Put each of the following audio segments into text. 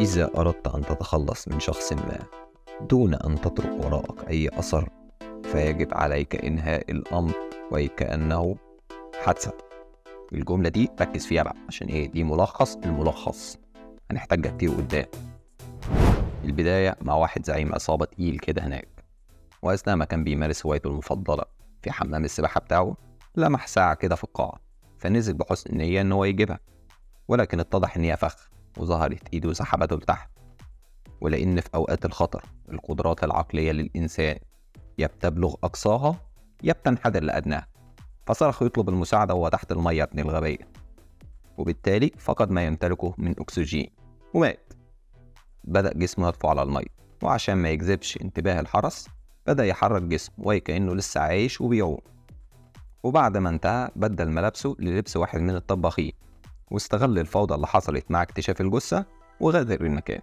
إذا أردت أن تتخلص من شخص ما دون أن تترك وراءك أي أثر، فيجب عليك إنهاء الأمر وكأنه حادثة. الجملة دي ركز فيها بقى، عشان إيه؟ دي ملخص الملخص، هنحتاجها كتير قدام. البداية مع واحد زعيم عصابة تقيل كده هناك، وأثناء ما كان بيمارس هوايته المفضلة في حمام السباحة بتاعه، لمح ساعة كده في القاعة، فنزل بحسن النية إن هو يجيبها، ولكن اتضح إن هي فخ، وظهرت إيده وسحبته لتحت. ولأن في أوقات الخطر القدرات العقلية للإنسان يا بتبلغ أقصاها يا بتنحدر لأدناها، فصرخ يطلب المساعدة وهو تحت المية ابن الغبية، وبالتالي فقد ما يمتلكه من أكسجين ومات. بدأ جسمه يطفو على المية، وعشان ما يجذبش انتباه الحرس بدأ يحرك جسمه وكأنه لسه عايش وبيعوم. وبعد ما انتهى بدل ملابسه للبس واحد من الطباخين، واستغل الفوضى اللي حصلت مع اكتشاف الجثة وغادر المكان.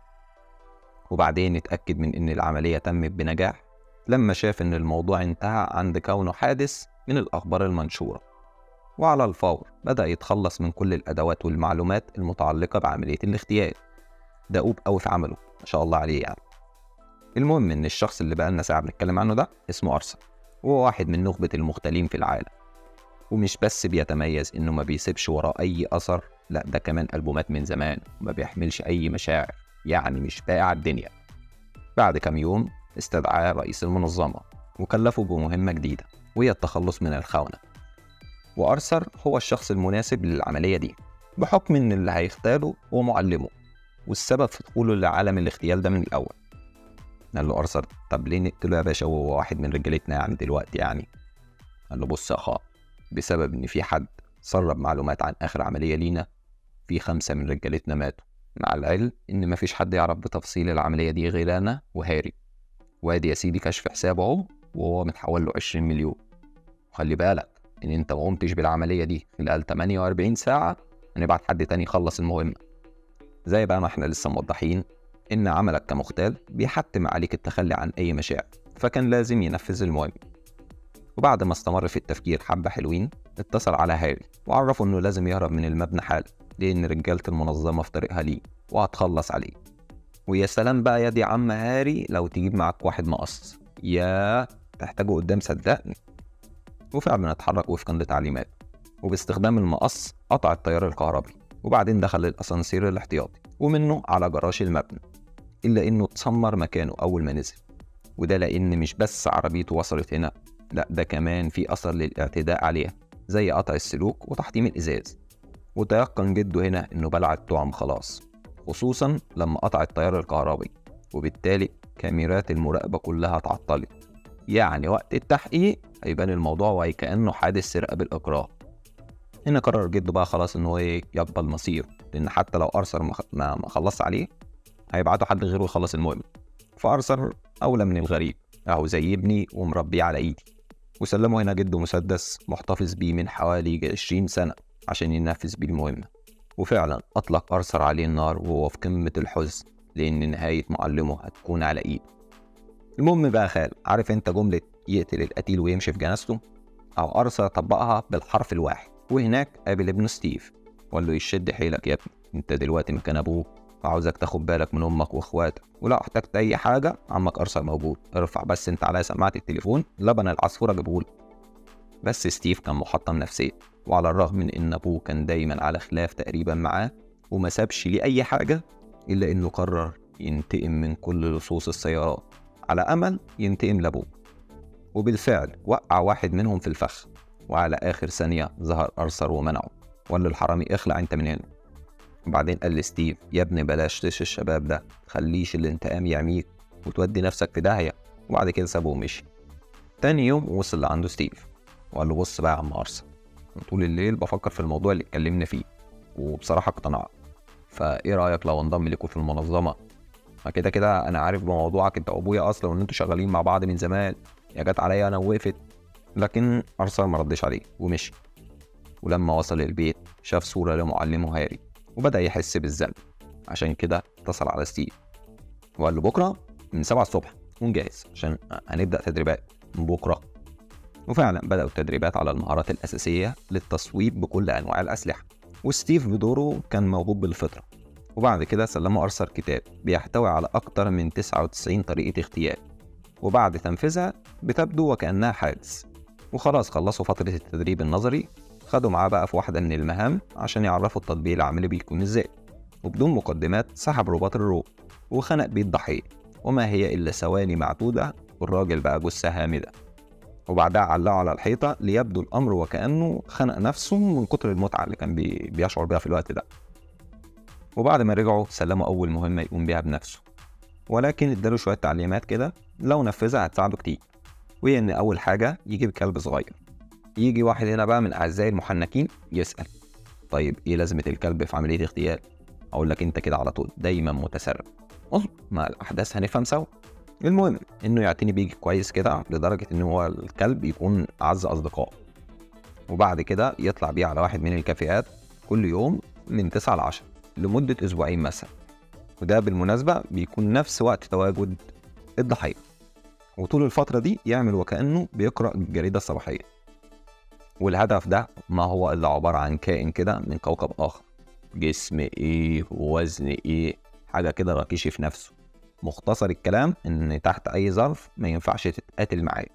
وبعدين اتأكد من إن العملية تمت بنجاح لما شاف إن الموضوع انتهى عند كونه حادث من الأخبار المنشورة، وعلى الفور بدأ يتخلص من كل الأدوات والمعلومات المتعلقة بعملية الاغتيال. دؤوب أوي في عمله ما شاء الله عليه يعني. المهم إن الشخص اللي بقالنا ساعة بنتكلم عنه ده اسمه أرثر، وهو واحد من نخبة المختالين في العالم. ومش بس بيتميز إنه ما بيسيبش وراه أي أثر، لا ده كمان قلبه مات من زمان وما بيحملش أي مشاعر، يعني مش باقي على الدنيا. بعد كام يوم استدعاه رئيس المنظمة وكلفه بمهمة جديدة، وهي التخلص من الخونة. وأرثر هو الشخص المناسب للعملية دي، بحكم إن اللي هيغتاله هو معلمه والسبب في دخوله لعالم الاغتيال ده من الأول. قال له أرثر: طب ليه نقتله يا باشا وهو واحد من رجالتنا يعني دلوقتي يعني؟ قال له: بص يا أخا، بسبب إن في حد سرب معلومات عن آخر عملية لينا، في 5 من رجالتنا ماتوا، مع العلم إن مفيش حد يعرف بتفصيل العملية دي غير أنا وهاري. وادي يا سيدي كشف حسابه اهو، وهو متحول له 20 مليون. وخلي بالك ان انت ما قمتش بالعمليه دي خلال 48 ساعه هنبعت حد تاني يخلص المهمه. زي بقى ما احنا لسه موضحين ان عملك كمختال بيحتم عليك التخلي عن اي مشاعر، فكان لازم ينفذ المهمه. وبعد ما استمر في التفكير حبه حلوين، اتصل على هاري وعرفه انه لازم يهرب من المبنى حالا، لان رجاله المنظمه في طريقها ليه وهتخلص عليه. ويا سلام بقى يا دي عم هاري لو تجيب معاك واحد مقص، يا تحتاجه قدام صدقني. وفعلا اتحرك وفقا لتعليماته، وباستخدام المقص قطع التيار الكهربي، وبعدين دخل الاسانسير الاحتياطي ومنه على جراج المبنى، الا انه اتسمر مكانه اول ما نزل. وده لان مش بس عربيته وصلت هنا، لا ده كمان في اثر للاعتداء عليها زي قطع السلوك وتحطيم الازاز. وتيقن جده هنا انه بلع الطعم خلاص، خصوصا لما قطع التيار الكهربي، وبالتالي كاميرات المراقبة كلها اتعطلت. يعني وقت التحقيق هيبان الموضوع وكأنه حادث سرقة بالإكراه. هنا قرر جده بقى خلاص إن هو يقبل مصيره، لأن حتى لو أرثر ما خلص عليه هيبعتوا حد غيره يخلص المهمة. فأرثر أولى من الغريب، أهو زي ابني ومربيه على إيدي. وسلمه هنا جده مسدس محتفظ بيه من حوالي 20 سنة عشان ينفذ بيه المهمة. وفعلا أطلق أرثر عليه النار وهو في قمة الحزن، لأن نهاية معلمه هتكون على إيده. المهم بقى خال، عارف انت جملة يقتل القتيل ويمشي في جنازته؟ أو أرثر طبقها بالحرف الواحد، وهناك قابل ابنه ستيف وقال له: يشد حيلك يا ابني، انت دلوقتي مكان أبوك، وعاوزك تاخد بالك من أمك وإخواتك، ولو احتجت أي حاجة عمك أرثر موجود، ارفع بس انت على سماعة التليفون لبن العصفورة جابهولك. بس ستيف كان محطم نفسيا، وعلى الرغم من ان ابوه كان دايما على خلاف تقريبا معاه وما سابش ليه اي حاجه، الا انه قرر ينتقم من كل لصوص السيارات على امل ينتقم لابوه. وبالفعل وقع واحد منهم في الفخ، وعلى اخر ثانيه ظهر ارثر ومنعه، وقال للحرامي: اخلع انت من هنا. وبعدين قال لستيف: يا ابني بلاش تش الشباب ده، تخليش الانتقام يعميك وتودي نفسك في داهيه. وبعد كده سابه ومشي. تاني يوم وصل لعنده ستيف وقال له: بص بقى يا عم أرثر، طول الليل بفكر في الموضوع اللي اتكلمنا فيه، وبصراحة اقتنعت، فايه رأيك لو انضم لكم في المنظمة؟ ما كده كده انا عارف بموضوعك انت وابويا اصلا، وان انتوا شغالين مع بعض من زمان، يا جت عليا انا ووقفت. لكن أرثر ما ردش عليه ومشي. ولما وصل البيت شاف صورة لمعلمه هاري وبدأ يحس بالذنب، عشان كده اتصل على ستيف وقال له: بكرة من 7 الصبح كون جاهز عشان هنبدأ تدريبات من بكرة. وفعلا بدأوا التدريبات على المهارات الأساسية للتصويب بكل أنواع الأسلحة. وستيف بدوره كان موهوب بالفطرة، وبعد كده سلموا أرثر كتاب بيحتوي على أكتر من 99 طريقة اغتيال، وبعد تنفيذها بتبدو وكأنها حادث. وخلاص خلصوا فترة التدريب النظري، خدوا معاه بقى في واحدة من المهام عشان يعرفوا التطبيق العملي بيكون ازاي. وبدون مقدمات سحب رباط الروب وخنق بيه الضحية، وما هي إلا ثواني معدودة والراجل بقى جثة هامدة. وبعدها علقوا على الحيطة ليبدو الأمر وكأنه خنق نفسه من كتر المتعة اللي كان بيشعر بيها في الوقت ده. وبعد ما رجعوا سلموا أول مهمة يقوم بيها بنفسه، ولكن اداله شوية تعليمات كده لو نفذها هتساعده كتير. وهي إن أول حاجة يجيب كلب صغير. يجي واحد هنا بقى من أعزائي المحنكين يسأل: طيب إيه لازمة الكلب في عملية اغتيال؟ أقول لك أنت كده على طول دايما متسرع. مع الأحداث هنفهم سوا. المهم إنه يعتني بيك كويس كده لدرجة إن هو الكلب يكون أعز أصدقائه، وبعد كده يطلع بيه على واحد من الكافيهات كل يوم من 9 ل 10 لمدة أسبوعين مثلا. وده بالمناسبة بيكون نفس وقت تواجد الضحية، وطول الفترة دي يعمل وكأنه بيقرأ الجريدة الصباحية. والهدف ده ما هو إلا عبارة عن كائن كده من كوكب آخر، جسم إيه ووزن إيه، حاجة كده ركيشي في نفسه. مختصر الكلام إن تحت أي ظرف ما ينفعش تتقاتل معاه.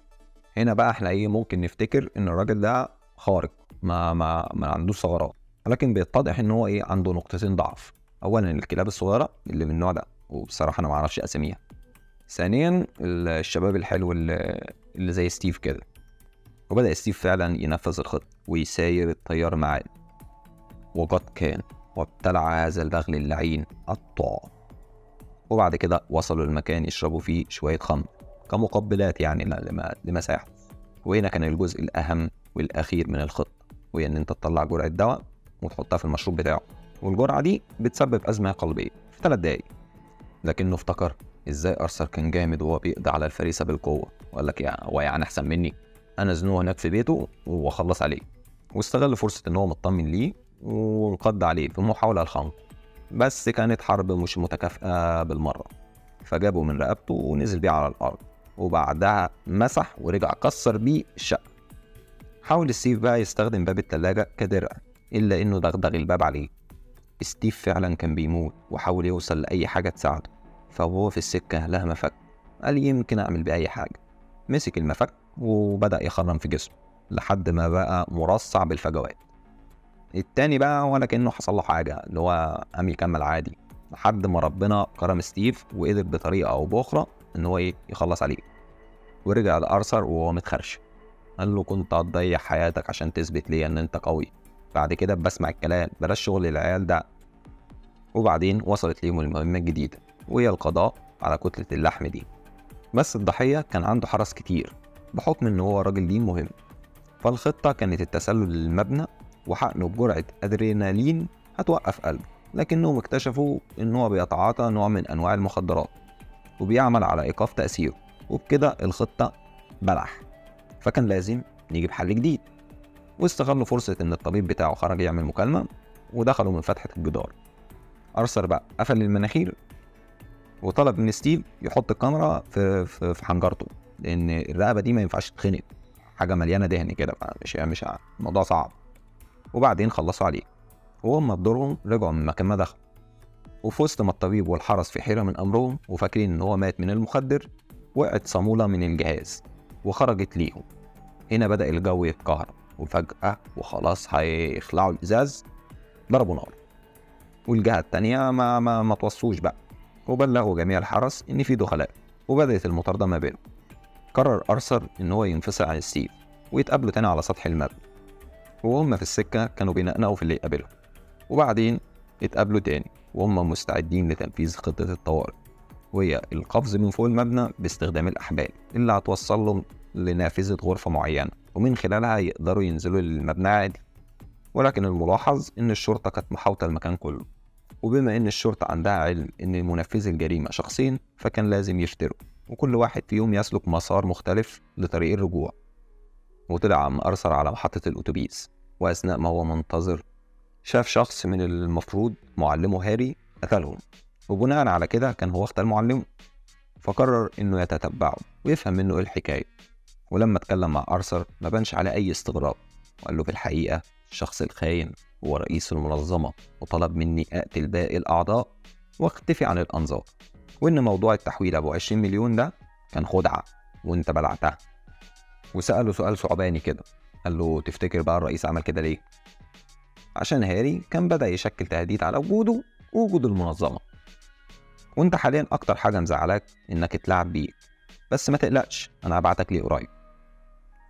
هنا بقى احنا ممكن نفتكر إن الراجل ده خارق ما عندوش ثغرات، ولكن بيتضح إن هو عنده نقطتين ضعف. أولا الكلاب الصغيرة اللي من النوع ده، وبصراحة أنا معرفش أساميها. ثانيا الشباب الحلو اللي زي ستيف كده. وبدأ ستيف فعلا ينفذ الخطة ويساير الطيار معاه. وقد كان وابتلع هذا البغل اللعين الطعام. وبعد كده وصلوا المكان يشربوا فيه شوية خمر كمقبلات لما سيحدث. وهنا كان الجزء الأهم والأخير من الخطة، وهي إن أنت تطلع جرعة دواء وتحطها في المشروب بتاعه، والجرعة دي بتسبب أزمة قلبية في 3 دقايق. لكنه افتكر إزاي أرثر كان جامد وهو بيقضي على الفريسة بالقوة، وقال لك هو أحسن مني، أنا أزنوه هناك في بيته وأخلص عليه. واستغل فرصة إن هو مطمن ليه وانقض عليه في محاولة الخنق، بس كانت حرب مش متكافئة بالمرة. فجابه من رقبته ونزل بيه على الأرض، وبعدها مسح ورجع كسر بيه الشقة. حاول ستيف بقى يستخدم باب التلاجة كدرع، إلا إنه دغدغ الباب عليه. ستيف فعلا كان بيموت وحاول يوصل لأي حاجة تساعده، فهو في السكة لها مفك، قال يمكن أعمل بأي حاجة. مسك المفك وبدأ يخرم في جسمه لحد ما بقى مرصع بالفجوات. التاني بقى ولا كأنه حصل له حاجة، اللي هو قام يكمل عادي لحد ما ربنا كرم ستيف وقدر بطريقة أو بأخرى إن هو يخلص عليه. ورجع لأرثر وهو متخرش، قال له كنت هتضيع حياتك عشان تثبت لي إن أنت قوي، بعد كده بسمع الكلام، بلاش شغل العيال ده. وبعدين وصلت ليهم المهمة الجديدة، وهي القضاء على كتلة اللحم دي. بس الضحية كان عنده حرس كتير بحكم إن هو راجل دين مهم، فالخطة كانت التسلل للمبنى وحقنه بجرعة أدرينالين هتوقف قلبه. لكنهم اكتشفوا إن هو بيتعاطى نوع من أنواع المخدرات وبيعمل على إيقاف تأثيره، وبكده الخطة بلح. فكان لازم نجيب حل جديد. واستغلوا فرصة إن الطبيب بتاعه خرج يعمل مكالمة، ودخلوا من فتحة الجدار. أرثر بقى قفل المناخير وطلب من ستيف يحط الكاميرا في حنجرته، لأن الرقبة دي ما ينفعش تتخنق، حاجة مليانة دهن كده، مش الموضوع صعب. وبعدين خلصوا عليه، وهم بدورهم رجعوا من مكان ما دخلوا. وفي وسط ما الطبيب والحرس في حيرة من أمرهم وفاكرين إن هو مات من المخدر، وقعت صامولة من الجهاز وخرجت ليهم. هنا بدأ الجو يتكهرب، وفجأة وخلاص هيخلعوا الإزاز ضربوا نار. والجهة التانية ما توصوش بقى، وبلغوا جميع الحرس إن في دخلاء، وبدأت المطاردة ما بينهم. قرر أرثر إن هو ينفصل عن ستيف ويتقابلوا تاني على سطح المبنى. وهم في السكة كانوا بينقنقوا في اللي يقابلهم، وبعدين اتقابلوا تاني وهم مستعدين لتنفيذ خطة الطوارئ، وهي القفز من فوق المبنى باستخدام الأحبال اللي هتوصلهم لنافذة غرفة معينة، ومن خلالها يقدروا ينزلوا للمبنى عادي. ولكن الملاحظ إن الشرطة كانت محاوطة المكان كله، وبما إن الشرطة عندها علم إن منفذ الجريمة شخصين، فكان لازم يفتروا وكل واحد فيهم يسلك مسار مختلف لطريق الرجوع. وطلع عم أرثر على محطة الأتوبيس، وأثناء ما هو منتظر شاف شخص من المفروض معلمه هاري قتلهم، وبناء على كده كان هو اختار معلمه. فقرر إنه يتتبعه ويفهم منه إيه الحكاية. ولما اتكلم مع أرثر ما بانش على أي استغراب، وقال له في الحقيقة الشخص الخاين هو رئيس المنظمة وطلب مني أقتل باقي الأعضاء واختفي عن الأنظار، وإن موضوع التحويل أبو 20 مليون ده كان خدعة وإنت بلعتها. وسأله سؤال صعباني كده، قال له تفتكر بقى الرئيس عمل كده ليه؟ عشان هاري كان بدأ يشكل تهديد على وجوده ووجود المنظمة، وإنت حاليا أكتر حاجة مزعلاك إنك اتلعب بيه، بس ما تقلقش أنا هبعتك ليه قريب.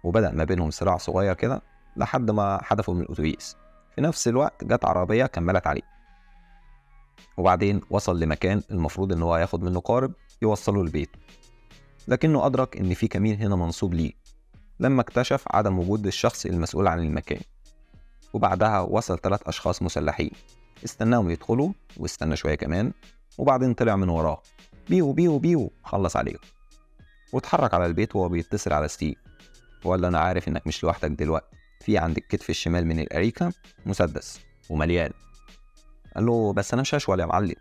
وبدأ ما بينهم صراع صغير كده لحد ما حدفوا من الأتوبيس. في نفس الوقت جت عربية كملت عليه، وبعدين وصل لمكان المفروض إن هو ياخد منه قارب يوصله البيت، لكنه أدرك إن في كمين هنا منصوب ليه لما اكتشف عدم وجود الشخص المسؤول عن المكان. وبعدها وصل 3 أشخاص مسلحين، استناهم يدخلوا واستنى شوية كمان، وبعدين طلع من وراه بيو بيو بيو خلص عليهم، واتحرك على البيت وهو بيتصل على ستيف وقال له أنا عارف إنك مش لوحدك دلوقتي، في عند الكتف الشمال من الأريكة مسدس ومليان. قال له بس أنا مش هشول يا معلم.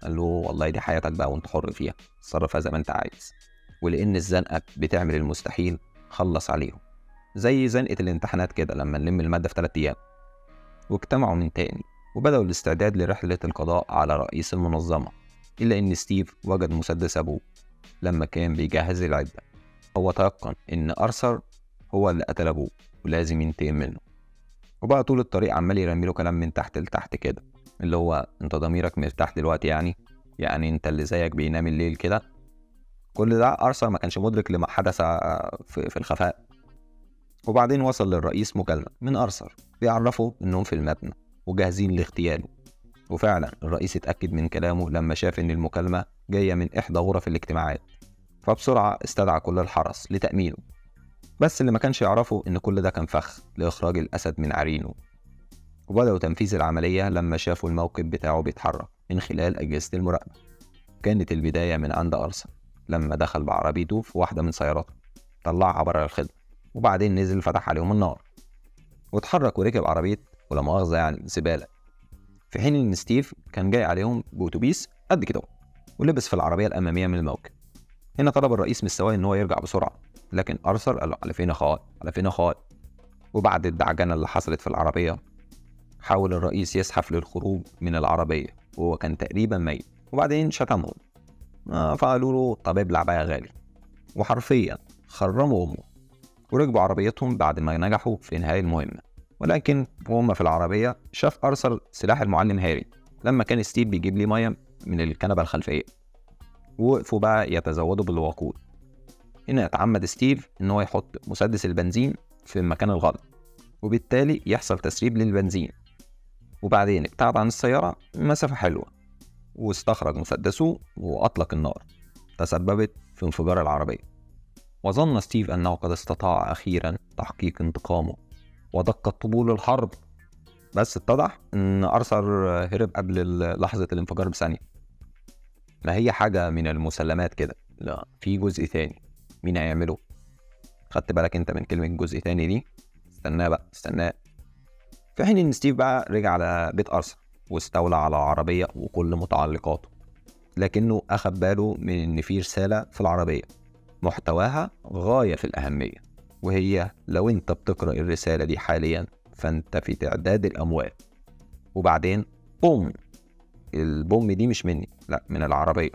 قال له والله دي حياتك بقى وأنت حر فيها، تصرفها زي ما أنت عايز، ولأن الزنقة بتعمل المستحيل خلص عليهم، زي زنقة الامتحانات كده لما نلم المادة في 3 أيام. واجتمعوا من تاني وبدأوا الاستعداد لرحلة القضاء على رئيس المنظمة، إلا إن ستيف وجد مسدس أبوه لما كان بيجهز العدة. هو تيقن إن أرثر هو اللي قتل أبوه ولازم ينتقم منه، وبقى طول الطريق عمال يرميله كلام من تحت لتحت كده، اللي هو أنت ضميرك مرتاح دلوقتي يعني أنت اللي زيك بينام الليل كده. كل ده أرثر ما كانش مدرك لما حدث في الخفاء. وبعدين وصل للرئيس مكالمة من أرثر بيعرفوا إنهم في المبنى وجاهزين لاغتياله، وفعلا الرئيس اتأكد من كلامه لما شاف إن المكالمة جاية من إحدى غرف الاجتماعات، فبسرعة استدعى كل الحرس لتأمينه. بس اللي ما كانش يعرفه إن كل ده كان فخ لإخراج الأسد من عرينه. وبدأوا تنفيذ العملية لما شافوا الموكب بتاعه بيتحرك من خلال أجهزة المراقبة. كانت البداية من عند أرثر لما دخل بعربيته في واحدة من سياراته، طلعها بره الخدمة، وبعدين نزل فتح عليهم النار واتحرك وركب عربية ولا مؤاخذة زبالة، في حين إن ستيف كان جاي عليهم بأتوبيس قد كده ولبس في العربية الأمامية من الموكب. هنا طلب الرئيس من السواق إن هو يرجع بسرعة، لكن أرثر قال له على فين يا خال، على فين يا خال. وبعد الدعجنة اللي حصلت في العربية حاول الرئيس يزحف للخروج من العربية وهو كان تقريبا ميت، وبعدين شتمهم فقالوا له طب ابلع بقى يا غالي، وحرفيا خرموا أمه وركبوا عربيتهم بعد ما نجحوا في إنهاء المهمة. ولكن وهم في العربية شاف أرثر سلاح المعلم هاري لما كان ستيف بيجيب لي مية من الكنبة الخلفية، ووقفوا بقى يتزودوا بالوقود. هنا اتعمد ستيف إن هو يحط مسدس البنزين في المكان الغلط، وبالتالي يحصل تسريب للبنزين، وبعدين ابتعد عن السيارة مسافة حلوة واستخرج مسدسه وأطلق النار، تسببت في انفجار العربية. وظن ستيف أنه قد استطاع أخيرا تحقيق انتقامه ودقت طبول الحرب، بس اتضح أن أرثر هرب قبل لحظة الانفجار بثانية. ما هي حاجة من المسلمات كده، لا في جزء تاني، مين هيعمله؟ خدت بالك انت من كلمة جزء تاني دي؟ استناه بقى استناه. في حين ان ستيف بقى رجع على بيت أرثر واستولى على العربية وكل متعلقاته، لكنه أخذ باله من ان في رسالة في العربية محتواها غاية في الأهمية، وهي لو انت بتقرأ الرسالة دي حاليا فانت في تعداد الأموات. وبعدين بوم، البوم دي مش مني، لا من العربية.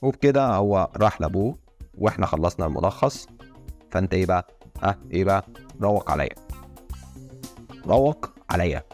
وبكده هو راح لأبوه واحنا خلصنا الملخص. فانت ايه بقى؟ روق عليا، روق عليا.